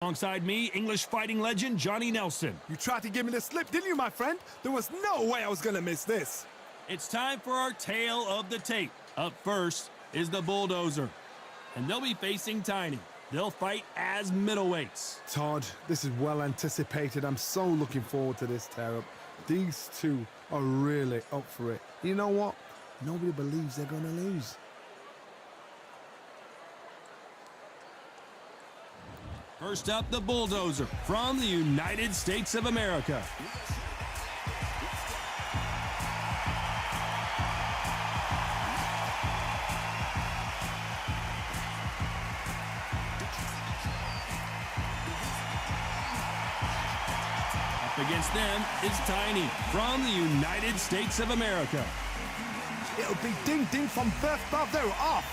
Alongside me, English fighting legend Johnny Nelson. You tried to give me the slip, didn't you, my friend? There was no way I was gonna miss this. It's time for our tale of the tape. Up first is the Bulldozer, and they'll be facing Tiny. They'll fight as middleweights. Todd, this is well anticipated. I'm so looking forward to this tear-up. These two are really up for it. You know what? Nobody believes they're gonna lose. First up, the Bulldozer from the United States of America. Up against them is Tiny from the United States of America. It'll be ding-ding from birth, but they're off.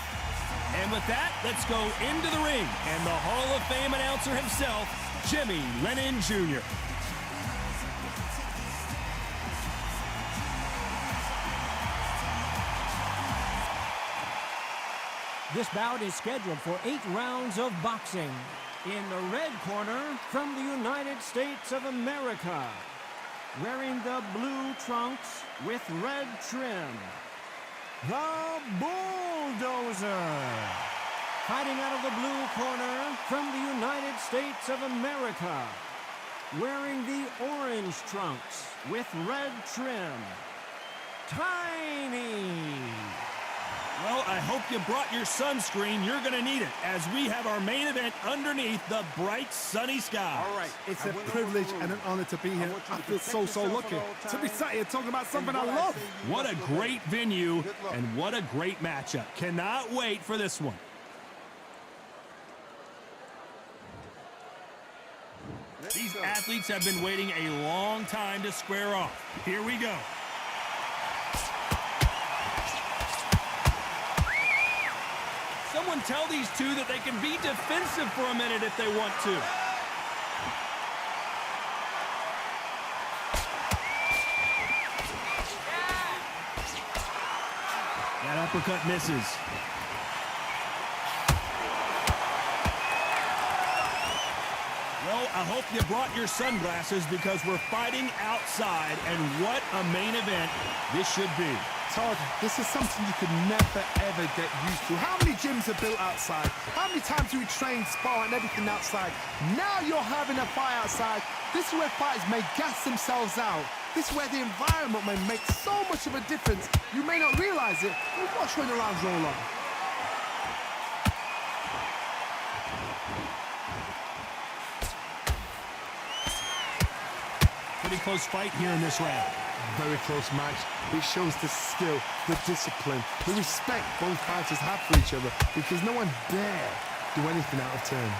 And with that, let's go into the ring and the Hall of Fame announcer himself, Jimmy Lennon Jr. This bout is scheduled for 8 rounds of boxing. In the red corner, from the United States of America, wearing the blue trunks with red trim, the Bulldozer. Fighting out of the blue corner from the United States of America, wearing the orange trunks with red trim, Tiny. Well, I hope you brought your sunscreen. You're going to need it as we have our main event underneath the bright sunny sky. All right, it's a privilege and an honor to be here. I feel so lucky to be sat here talking about something I love. What a great venue and what a great matchup. Cannot wait for this one. These athletes have been waiting a long time to square off. Here we go. Someone tell these two that they can be defensive for a minute if they want to. That uppercut misses. Well, I hope you brought your sunglasses because we're fighting outside, and what a main event this should be. Todd, this is something you could never, ever get used to. How many gyms are built outside? How many times do we train, spar, and everything outside? Now you're having a fight outside. This is where fighters may gas themselves out. This is where the environment may make so much of a difference. You may not realize it, but watch when the rounds roll on. Pretty close fight here in this round. Very close match. It shows the skill, the discipline, the respect both fighters have for each other because no one dare do anything out of turn.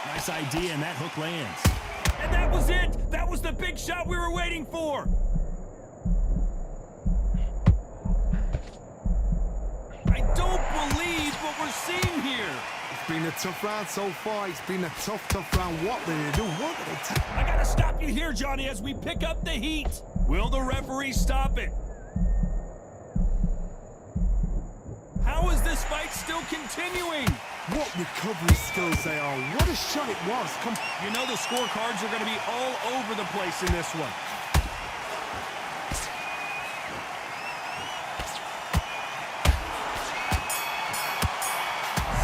Nice idea, and that hook lands. And that was it! That was the big shot we were waiting for! I don't believe what we're seeing here! It's been a tough round so far. It's been a tough round. What did they do? What did they take? I gotta stop you here, Johnny, as we pick up the heat. Will the referee stop it? How is this fight still continuing? What recovery skills they are. What a shot it was. You know the scorecards are going to be all over the place in this one.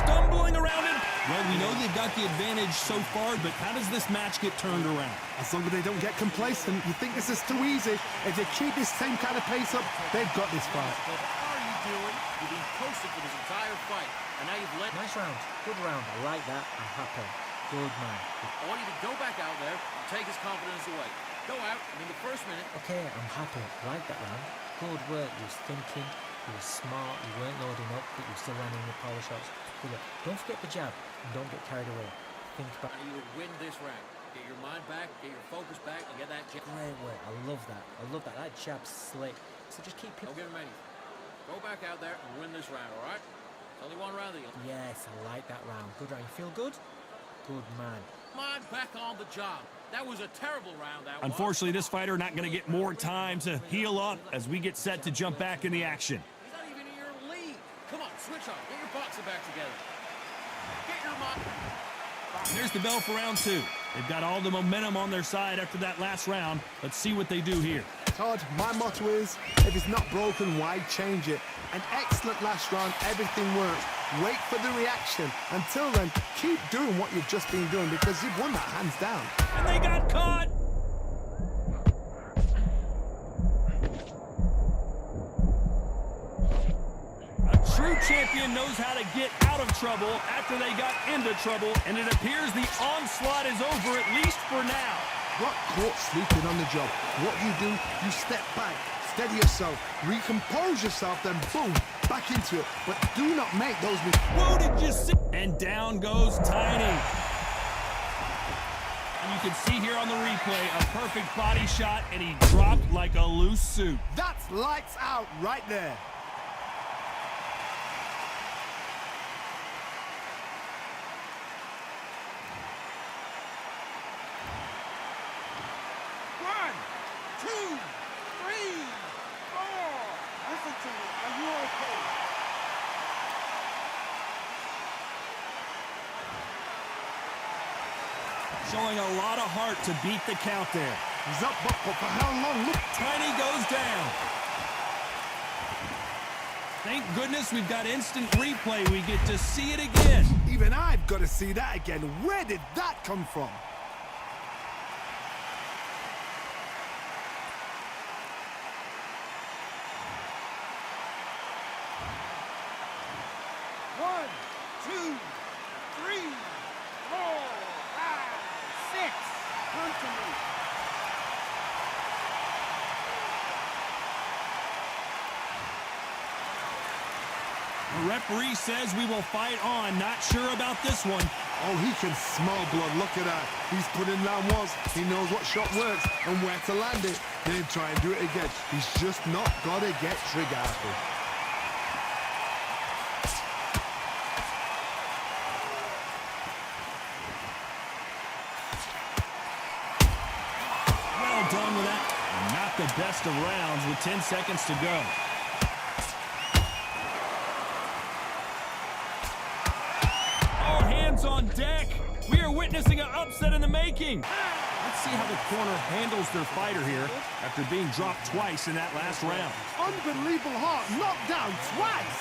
Stumbling around it. Well, we know they've got the advantage so far, but how does this match get turned around? As long as they don't get complacent, you think this is too easy. If they keep this same kind of pace up, they've got this fight. What are you doing? You've been posted for this entire fight, and now you've let... Nice round. Good round. I like that. I'm happy. Good man. I want you to go back out there and take his confidence away. Go out, and in the first minute... Okay, I'm happy. I like that round. Good work. You was thinking. You were smart. You weren't loading up, but you were still landing your power shots. Good work. Don't forget the jab. And don't get carried away. Think about... And you would win this round. Get your mind back, get your focus back, and get that jab. Great work. I love that. I love that. That jab's slick. So just keep... Don't give him anything. Go back out there and win this round, all right? It's only one round. Yes, I like that round. Good round. You feel good? Good man. Mind back on the job. That was a terrible round, that Unfortunately, this fighter not going to get more time to heal up as we get set to jump back in the action. He's not even in your league. Come Switch on. Get your boxer back together. Get your mind. There's the bell for round two. They've got all the momentum on their side after that last round. Let's see what they do here. Todd, my motto is, if it's not broken, why change it? An excellent last round, everything works. Wait for the reaction. Until then, keep doing what you've just been doing because you've won that hands down. And they got caught! A true champion knows how to get out of trouble after they got into trouble, and it appears the onslaught is over, at least for now. Got caught sleeping on the job. What do? You step back, steady yourself, recompose yourself, then boom, back into it. But do not make those mistakes. Whoa, did you see? And down goes Tiny. And you can see here on the replay, a perfect body shot, and he dropped like a loose suit. That's lights out right there. Showing a lot of heart to beat the count there. He's up, but for how long? Look. Tiny goes down. Thank goodness we've got instant replay. We get to see it again. Even I've got to see that again. Where did that come from? One, two, three, four, five, six. Come to me. The referee says we will fight on. Not sure about this one. Oh, he can smell blood. Look at that. He's put in down once. He knows what shot works and where to land it. Then try and do it again. He's just not got to get trigger happy. Well done with that. Not the best of rounds with 10 seconds to go. All hands on deck. We are witnessing an upset in the making. Let's see how the corner handles their fighter here after being dropped twice in that last round. Unbelievable heart. Knocked down twice.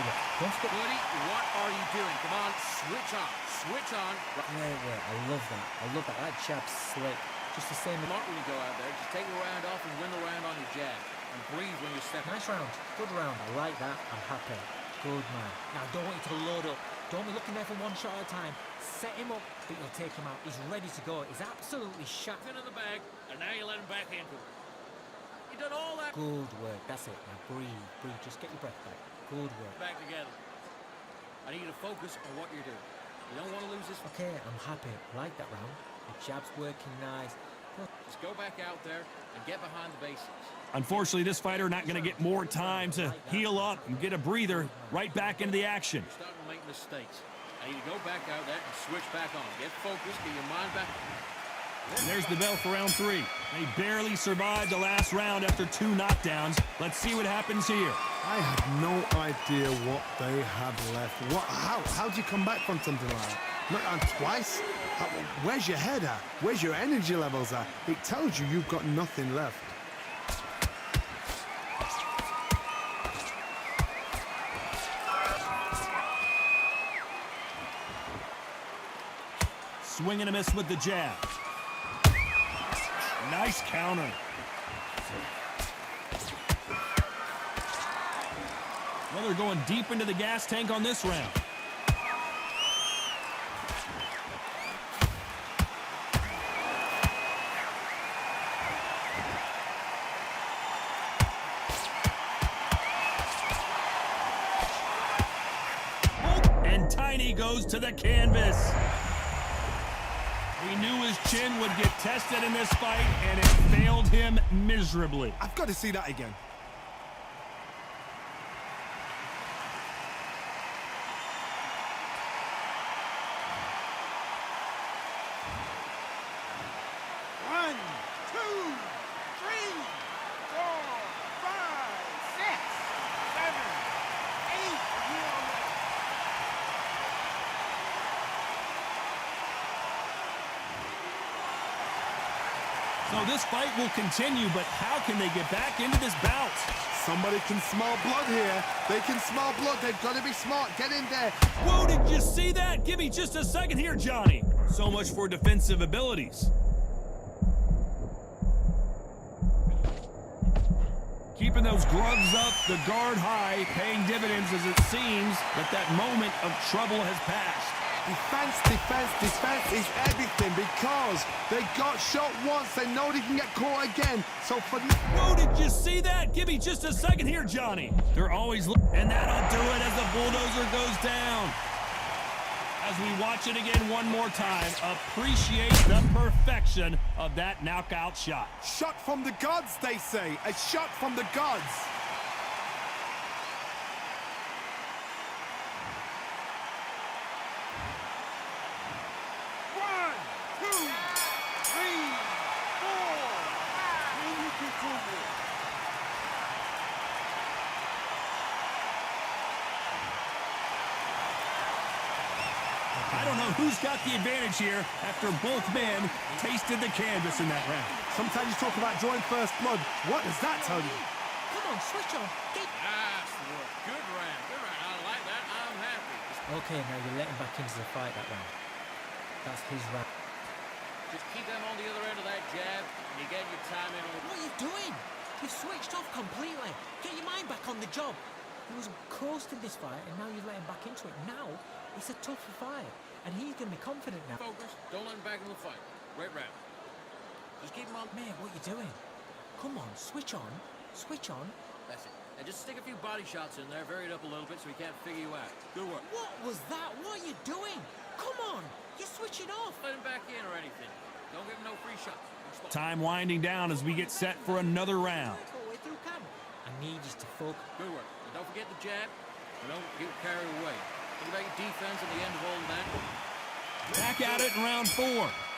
Buddy, what are you doing? Come on, switch on. Switch on. Yeah, I love that. I love that. That jab's slick. Just the same. Smart when you go out there. Just take the round off and win the round on your jab. And breathe when you step. Nice round. Good round. I like that. I'm happy. Good man. Now, don't want you to load up. Don't be looking there for one shot at a time. Set him up, but you'll take him out. He's ready to go. He's absolutely shot. In the bag, and now you let him back into it. You done all that. Good work. That's it. Now breathe. Breathe. Just get your breath back. Good work. Back together. I need you to focus on what you're doing. You don't want to lose this. Okay, I'm happy. I like that round. The jab's working nice. Just go back out there and get behind the basics. Unfortunately, this fighter not going to get more time to heal up and get a breather. Right back into the action. You're starting to make mistakes. I need to go back out there and switch back on. Get focused, get your mind back. And there's the bell for round three. They barely survived the last round after 2 knockdowns. Let's see what happens here. I have no idea what they have left. How do you come back from something like that? Knocked down twice? Where's your head at? Where's your energy levels at? It tells you you've got nothing left. Swing and a miss with the jab. Nice counter. Well, they're going deep into the gas tank on this round. And Tiny goes to the canvas. He knew his chin would get tested in this fight, and it failed him miserably. I've got to see that again. One, two, three, four, five, six, seven, So this fight will continue, but how can they get back into this bout? Somebody can smell blood here. They can smell blood. They've got to be smart. Get in there. Whoa, did you see that? Give me just a second here, Johnny. So much for defensive abilities. Keeping those gloves up, the guard high, paying dividends as it seems that moment of trouble has passed. Defense, defense, defense is everything because they got shot once. They know they can get caught again. So for... Whoa, did you see that? Give me just a second here, Johnny. They're always... And that'll do it as the bulldozer goes down. As we watch it again one more time, appreciate the perfection of that knockout shot. Shot from the gods, they say. A shot from the gods. I don't know who's got the advantage here after both men tasted the canvas in that round. Sometimes you talk about drawing first blood. What does that tell you? Come on, switch on. Nice work. Good round. Good round. I like that. I'm happy. Okay, now you're letting back into the fight that round. That's his round. Just keep them on the other end of that jab, and you get your time in. What are you doing? You've switched off completely. Get your mind back on the job. He was coasting this fight, and now you're letting back into it. Now, it's a tougher fight, and he's going to be confident now. Focus. Don't let him back in the fight. Great round. Just keep him on. Mate, what are you doing? Come on, switch on. Switch on. That's it. And just stick a few body shots in there, vary it up a little bit so he can't figure you out. Good work. What was that? What are you doing? Come on. You're switching off. Let him back in or anything. Don't give him no free shots. Time winding down as we get set for another round. Go way through, Cam. I need you to focus. Good work. And don't forget the jab. And don't get carried away. Think about your defense at the end of all of that. Back at it in round 4.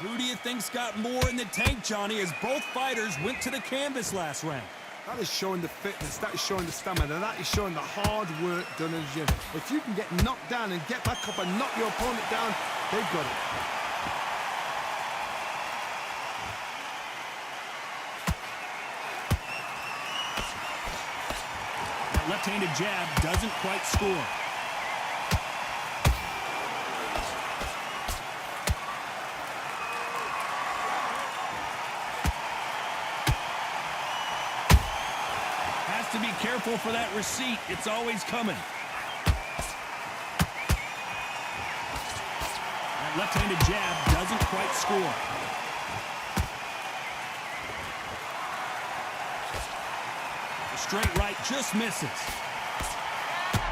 Who do you think's got more in the tank, Johnny, as both fighters went to the canvas last round? That is showing the fitness, that is showing the stamina, that is showing the hard work done in the gym. If you can get knocked down and get back up and knock your opponent down, they've got it. That left-handed jab doesn't quite score. To be careful for that receipt. It's always coming. That left-handed jab doesn't quite score. The straight right just misses.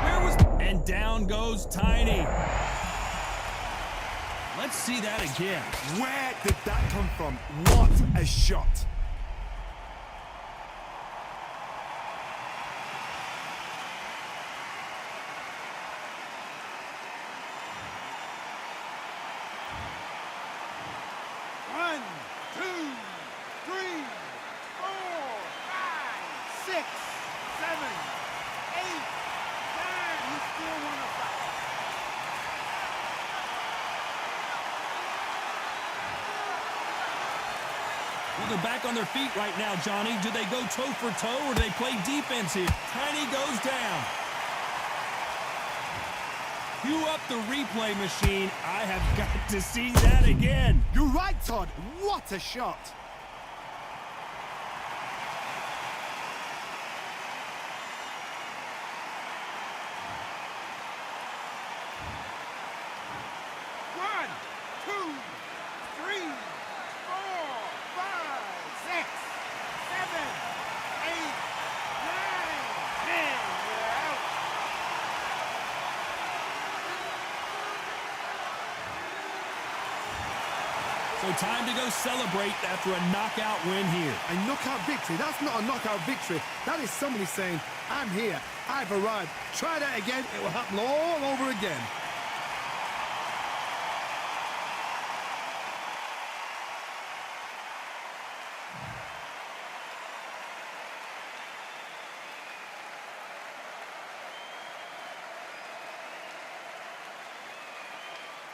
Where was... And down goes Tiny. Let's see that again. Where did that come from? What a shot. Well, they're back on their feet right now, Johnny. Do they go toe for toe or do they play defense here? Tiny goes down. Cue up the replay machine. I have got to see that again. You're right, Todd. What a shot. So time to go celebrate after a knockout win here. A knockout victory? That's not a knockout victory. That is somebody saying, I'm here, I've arrived. Try that again, it will happen all over again.